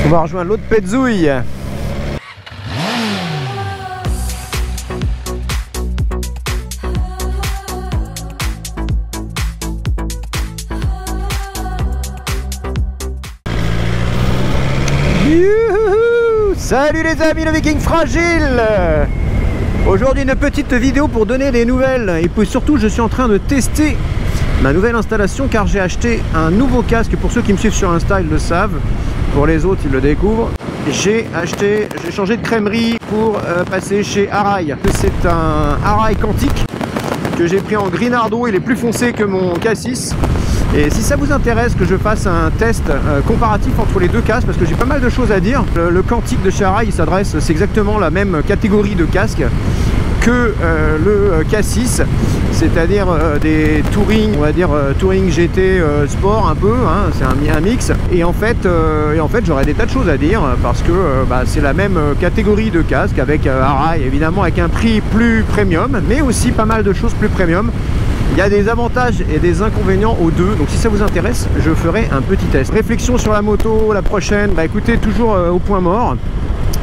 On va rejoindre l'autre Petzouille. Salut les amis, le Viking fragile. Aujourd'hui une petite vidéo pour donner des nouvelles. Et puis surtout je suis en train de tester ma nouvelle installation car j'ai acheté un nouveau casque. Pour ceux qui me suivent sur Insta ils le savent, pour les autres ils le découvrent. J'ai changé de crèmerie pour passer chez Arai. C'est un Arai Quantique que j'ai pris en Grinardo, il est plus foncé que mon K6. Et si ça vous intéresse que je fasse un test comparatif entre les deux casques, parce que j'ai pas mal de choses à dire. Le Quantique de chez Arai, il s'adresse, c'est exactement la même catégorie de casque que le K6, c'est-à-dire des touring, on va dire touring GT sport un peu, hein, c'est un mix. Et en fait j'aurais des tas de choses à dire parce que c'est la même catégorie de casque avec Arai, évidemment avec un prix plus premium, mais aussi pas mal de choses plus premium. Il y a des avantages et des inconvénients aux deux, donc si ça vous intéresse, je ferai un petit test. Réflexion sur la moto, la prochaine, écoutez, toujours au point mort.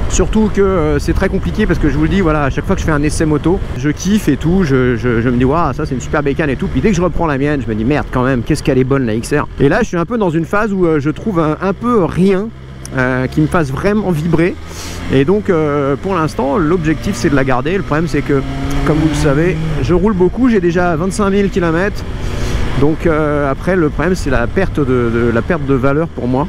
Surtout que c'est très compliqué parce que je vous le dis, voilà, à chaque fois que je fais un essai moto, je kiffe et tout, je me dis, waouh, ça c'est une super bécane et tout. Puis dès que je reprends la mienne, je me dis, merde quand même, qu'est-ce qu'elle est bonne la XR. Et là, je suis un peu dans une phase où je trouve un peu rien qui me fasse vraiment vibrer. Et donc, pour l'instant, l'objectif c'est de la garder. Le problème c'est que, comme vous le savez, je roule beaucoup, j'ai déjà 25 000 km. Donc après, le problème c'est la perte de valeur pour moi.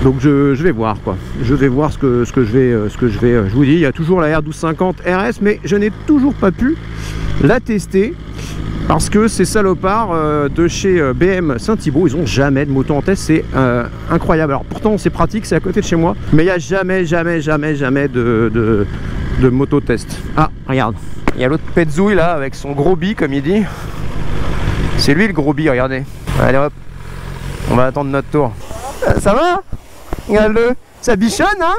Donc je vais voir quoi. Je vais voir ce que je vais. Je vous dis, il y a toujours la R1250 RS, mais je n'ai toujours pas pu la tester parce que ces salopards de chez BM Saint-Thibault, ils ont jamais de moto en test. C'est incroyable. Alors pourtant c'est pratique, c'est à côté de chez moi, mais il n'y a jamais de moto test. Ah regarde, il y a l'autre Petzouille là avec son gros bi comme il dit. C'est lui le gros bi, regardez. Allez hop, on va attendre notre tour. Ça va? Regarde-le, ça bichonne hein.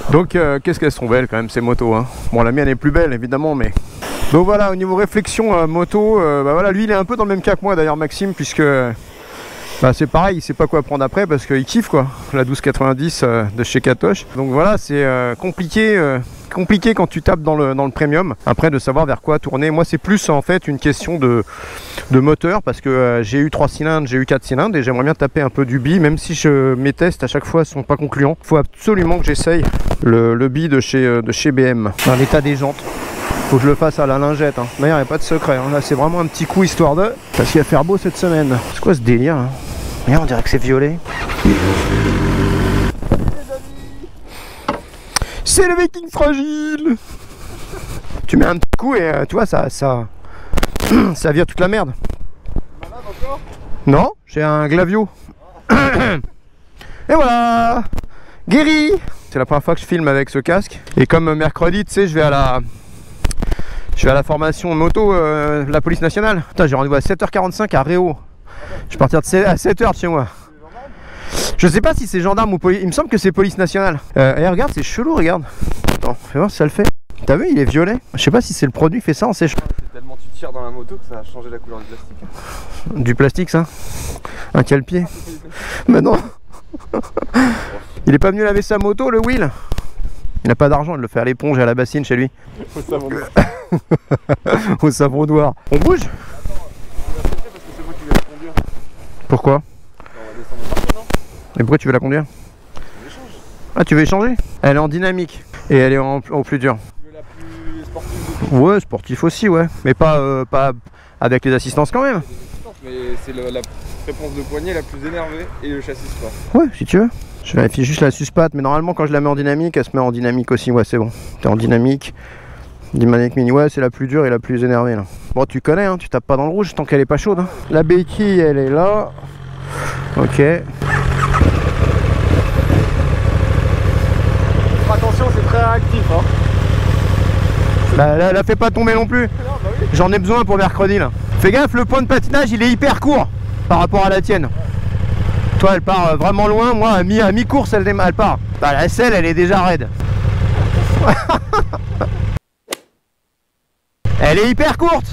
Donc qu'est-ce qu'elles sont belles quand même ces motos hein. Bon, la mienne est plus belle évidemment, mais... Donc voilà, au niveau réflexion moto, voilà, lui il est un peu dans le même cas que moi d'ailleurs, Maxime, puisque c'est pareil, il sait pas quoi prendre après parce qu'il kiffe quoi, la 1290 de chez Katoche. Donc voilà, c'est compliqué quand tu tapes dans le premium, après de savoir vers quoi tourner. Moi c'est plus en fait une question de moteur, parce que j'ai eu 3 cylindres, j'ai eu 4 cylindres et j'aimerais bien taper un peu du bi, même si mes tests à chaque fois sont pas concluants. Il faut absolument que j'essaye le bi de chez BM. Dans l'état des jantes, faut que je le fasse à la lingette hein. D'ailleurs il n'y a pas de secret hein. Là c'est vraiment un petit coup histoire de, parce qu'il va faire beau cette semaine. C'est quoi ce délire hein? Regarde, on dirait que c'est violet. C'est le Viking fragile. Tu mets un petit coup et tu vois ça vire toute la merde. Non, j'ai un Glavio. Et voilà, guéri. C'est la première fois que je filme avec ce casque. Et comme mercredi, tu sais, je vais à la formation moto de la police nationale. Putain, j'ai rendez-vous à 7h45 à Réau. Je vais partir à 7h de chez moi. Je sais pas si c'est gendarme ou police. Il me semble que c'est police nationale. Et regarde, c'est chelou, regarde. Attends, fais voir si ça le fait. T'as vu, il est violet. Je sais pas si c'est le produit qui fait ça en séchant. C'est tellement tu tires dans la moto que ça a changé la couleur du plastique. Du plastique, ça? Un cale-pied. Mais non. Il est pas venu laver sa moto, le Will? Il n'a pas d'argent, il le fait à l'éponge et à la bassine chez lui. Au savon noir. Au savon noir. On bouge? Pourquoi? Et pourquoi tu veux la conduire? Ah, tu veux échanger? Elle est en dynamique et elle est en plus dur. Tu veux la plus sportive? Ouais, sportif aussi, ouais. Mais pas avec les assistances quand même. Mais c'est la réponse de poignée la plus énervée et le châssis sport. Ouais, si tu veux. Je vérifie juste la suspate, mais normalement quand je la mets en dynamique, elle se met en dynamique aussi. Ouais, c'est bon. T'es en dynamique. Dynamique mini, ouais, c'est la plus dure et la plus énervée là. Bon, tu connais, hein, tu tapes pas dans le rouge tant qu'elle est pas chaude. Hein. La béquille, elle est là. Ok. Attention, c'est très réactif. Hein. Bah, la fais pas tomber non plus. Oui. J'en ai besoin pour mercredi là. Fais gaffe, le point de patinage il est hyper court par rapport à la tienne. Toi, elle part vraiment loin. Moi, à mi-course, elle part. Bah, la selle, elle est déjà raide. Elle est hyper courte.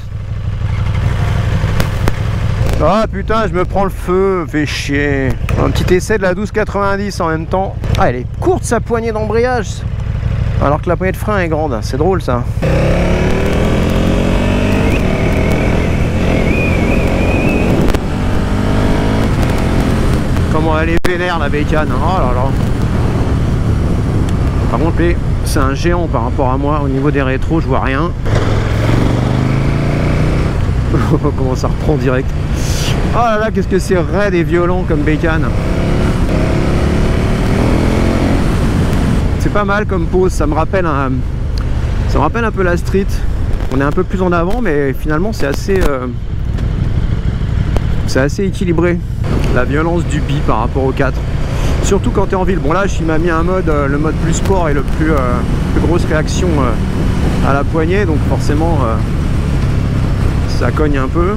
Ah putain, je me prends le feu, fait chier. Un petit essai de la 1290 en même temps. Ah, elle est courte sa poignée d'embrayage, alors que la poignée de frein est grande. C'est drôle ça. Comment elle est vénère la bécane. Oh là là. Par contre, c'est un géant par rapport à moi. Au niveau des rétros, je vois rien. Comment ça reprend direct. Oh là là, qu'est-ce que c'est raide et violent comme bécane. C'est pas mal comme pose, ça me rappelle un peu la street. On est un peu plus en avant, mais finalement c'est assez équilibré. La violence du bi par rapport au 4. Surtout quand tu es en ville. Bon là, il m'a mis un mode, le mode plus sport et le plus grosse réaction à la poignée, donc forcément ça cogne un peu.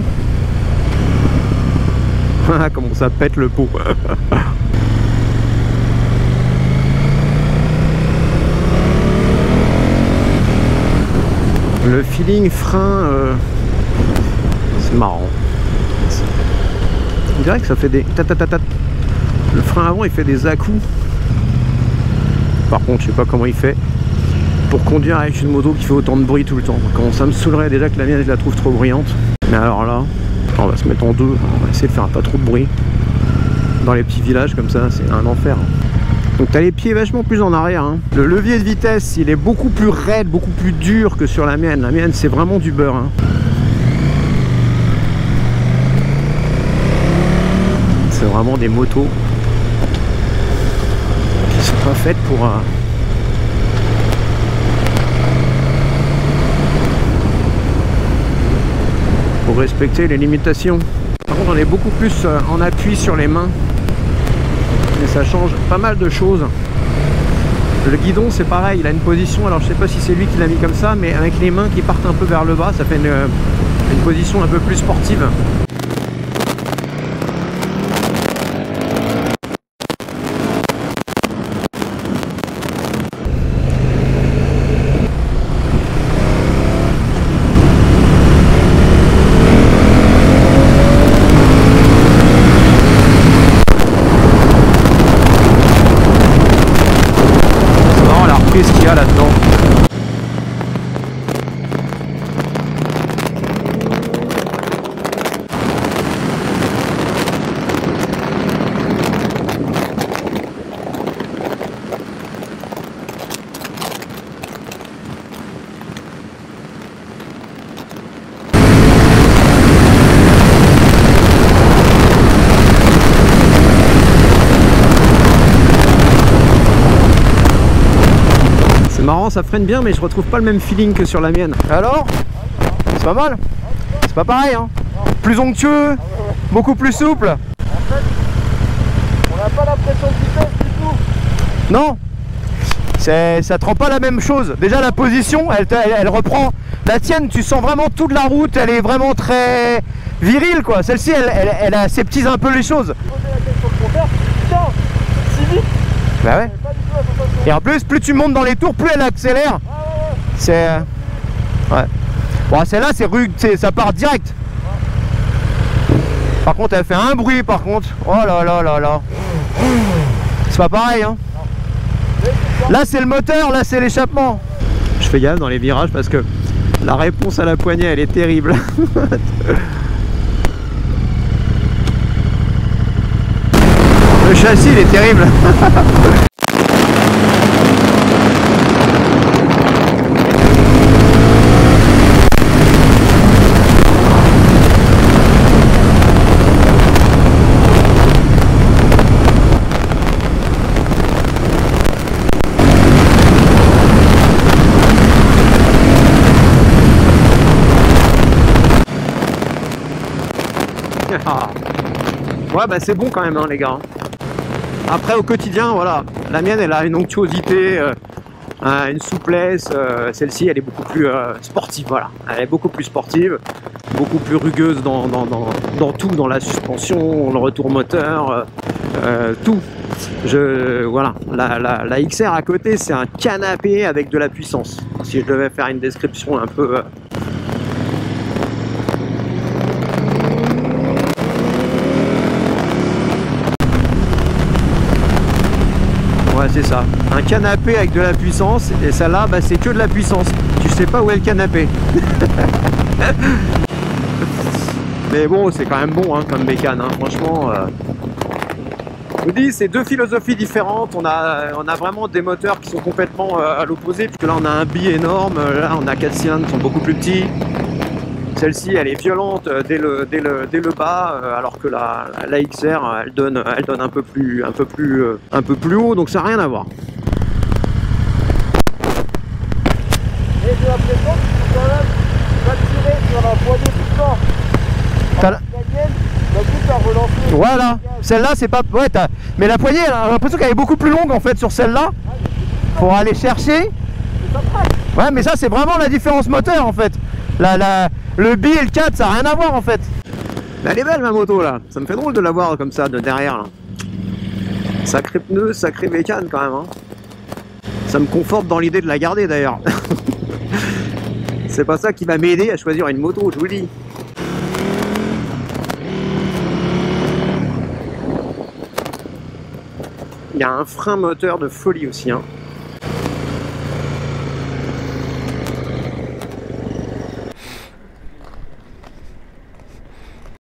Comment ça pète le pot. Le feeling frein, c'est marrant. On dirait que ça fait des tatatatat. Le frein avant il fait des à-coups. Par contre je sais pas comment il fait pour conduire avec une moto qui fait autant de bruit tout le temps. Quand ça me saoulerait déjà que la mienne je la trouve trop bruyante. Mais alors là, on va se mettre en deux, on va essayer de faire pas trop de bruit. Dans les petits villages comme ça, c'est un enfer. Donc tu as les pieds vachement plus en arrière. Hein. Le levier de vitesse, il est beaucoup plus raide, beaucoup plus dur que sur la mienne. La mienne, c'est vraiment du beurre. Hein. C'est vraiment des motos qui sont pas faites pour respecter les limitations. Par contre, on est beaucoup plus en appui sur les mains. Et ça change pas mal de choses. Le guidon c'est pareil, il a une position, alors je sais pas si c'est lui qui l'a mis comme ça, mais avec les mains qui partent un peu vers le bas, ça fait une position un peu plus sportive. Qu'est-ce qu'il y a là-dedans? C'est marrant, ça freine bien, mais je retrouve pas le même feeling que sur la mienne. Alors, c'est pas mal. C'est pas pareil, hein. Plus onctueux, beaucoup plus souple. En fait, on n'a pas l'impression de vitesse du tout. Non, ça te rend pas la même chose. Déjà la position, elle reprend. La tienne, tu sens vraiment toute la route, elle est vraiment très virile, quoi. Celle-ci, elle aseptise un peu les choses. Putain, si vite. Bah ouais. Et en plus, plus tu montes dans les tours, plus elle accélère. C'est... ouais. Bon, celle-là, c'est rude, ça part direct. Par contre, elle fait un bruit, par contre. Oh là là là là. C'est pas pareil, hein. Là, c'est le moteur, là, c'est l'échappement. Je fais gaffe dans les virages parce que la réponse à la poignée, elle est terrible. Le châssis, il est terrible. Ouais, bah c'est bon quand même, hein, les gars. Après, au quotidien, voilà, la mienne, elle a une onctuosité, une souplesse. Celle-ci, elle est beaucoup plus sportive, voilà. Elle est beaucoup plus sportive, beaucoup plus rugueuse dans tout, dans la suspension, le retour moteur, tout. Voilà, la XR à côté, c'est un canapé avec de la puissance. Si je devais faire une description un peu... Ouais, c'est ça. Un canapé avec de la puissance, et celle-là, bah, c'est que de la puissance. Tu sais pas où est le canapé. Mais bon, c'est quand même bon hein, comme bécane, hein. Franchement. Je vous dis, c'est deux philosophies différentes. On a vraiment des moteurs qui sont complètement à l'opposé, puisque là on a un bi énorme, là on a 4 cylindres qui sont beaucoup plus petits. Celle-ci, elle est violente dès le bas, alors que la XR, elle donne un peu plus haut, donc ça n'a rien à voir. Et j'ai l'impression qu'il faut quand même pas tirer sur la poignée tout le temps. Voilà, celle-là c'est pas... Ouais, mais la poignée, j'ai l'impression qu'elle est beaucoup plus longue en fait sur celle-là. Pour aller chercher. Ouais, mais ça c'est vraiment la différence moteur en fait. Le bi et le 4, ça n'a rien à voir en fait. Elle est belle ma moto là, ça me fait drôle de la voir comme ça de derrière là. Sacré pneu, sacré bécane quand même hein. Ça me conforte dans l'idée de la garder d'ailleurs. C'est pas ça qui va m'aider à choisir une moto, je vous le dis. Il y a un frein moteur de folie aussi hein.